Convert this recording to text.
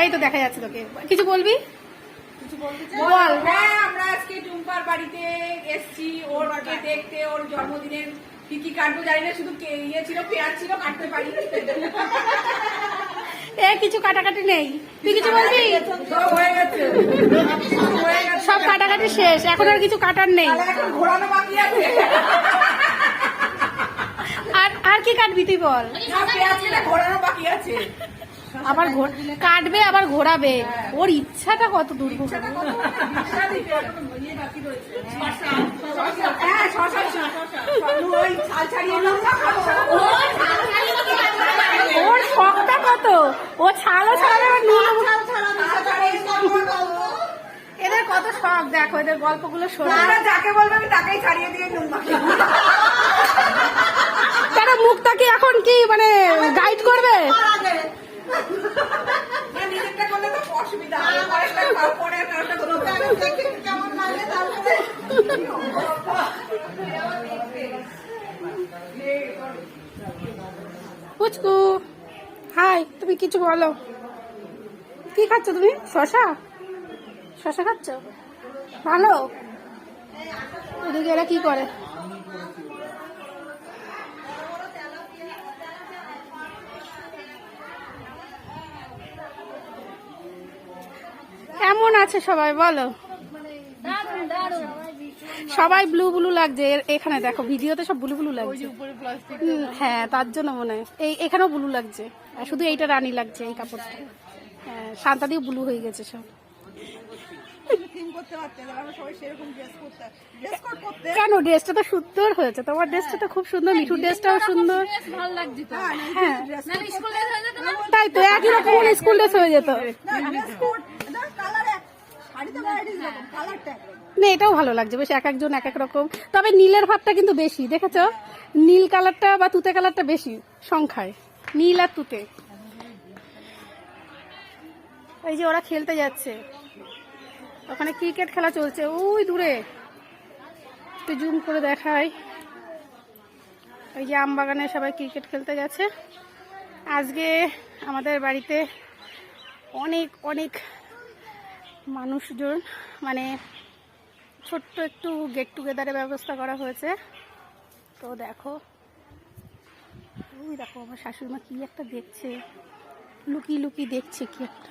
এই তো দেখা যাচ্ছে তোকে, কিছু বলবি? বল। হ্যাঁ, আমরা আজকে টুম্পার বাড়িতে এসছি ওরকে দেখতে, ওর জন্মদিনের কি কি কাটবো জানি না, শুধু ইয়ে ছিল, পেঁয়াজ ছিল, কাটতে পারি। কিছু কাটাকাটি নেই, তুই কিছু বলবি? সব হয়ে গেছে, সব কাটাকাটি শেষ, এখন আর কিছু কাটার নেই। এখন ঘোরানো বাকি আছে। আর কি কাটবি তুই বল? পেঁয়াজ কেটে ঘোরানো বাকি আছে। আবার কাটবে আবার ঘোরাবে, ওর ইচ্ছাটা কত দূর। ওর শখটা কত, ও ছাড়ো ছাড়াবে। এদের কত শখ দেখো, এদের গল্পগুলো শোনো। যাকে বলবে আমি তাকেই ছাড়িয়ে দিয়ে কেন মুখটা কি এখন কি মানে গাইড করবে? নিজেরটা করলে তো অসুবিধা পুচকু হাই, তুমি কিছু বলো। কি খাচ্ছ তুমি? শশা? শশা খাচ্ছ? ভালো। এদিকে এরা কি করে? কেমন আছে সবাই বলো? সবাই ব্লু ব্লু লাগছে। এখানে দেখো ভিডিওতে সব ব্লু ব্লু লাগছে। হ্যাঁ, তার জন্য মনে হয় এখানেও ব্লু লাগছে, আর শুধু এইটা রানী লাগছে এই কাপড়টা। হ্যাঁ, শান্তাদিও ব্লু হয়ে গেছে সব। কেন, ড্রেসটা তো সুন্দর হয়েছে, তোমার ড্রেসটা তো খুব সুন্দর, মিঠুর ড্রেসটাও সুন্দর। হ্যাঁ তাই তো, একই রকম স্কুল ড্রেস হয়ে যেত। না, এটাও ভালো লাগছে বেশ, এক একজন এক এক রকম। তবে নীলের ভাবটা কিন্তু বেশি, দেখেছ? নীল কালারটা বা তুতে কালারটা বেশি সংখ্যায়, নীল আর তুতে। এই যে ওরা খেলতে যাচ্ছে, ওখানে ক্রিকেট খেলা চলছে ওই দূরে, একটু জুম করে দেখাই। ওই যে আমবাগানে সবাই ক্রিকেট খেলতে গেছে। আজকে আমাদের বাড়িতে অনেক অনেক মানুষজন, মানে ছোট্ট একটু গেট টুগেদারের ব্যবস্থা করা হয়েছে। তো দেখো, ওই দেখো আমার শাশুড়িমা কি একটা দেখছে, লুকিয়ে লুকিয়ে দেখছে কি একটা।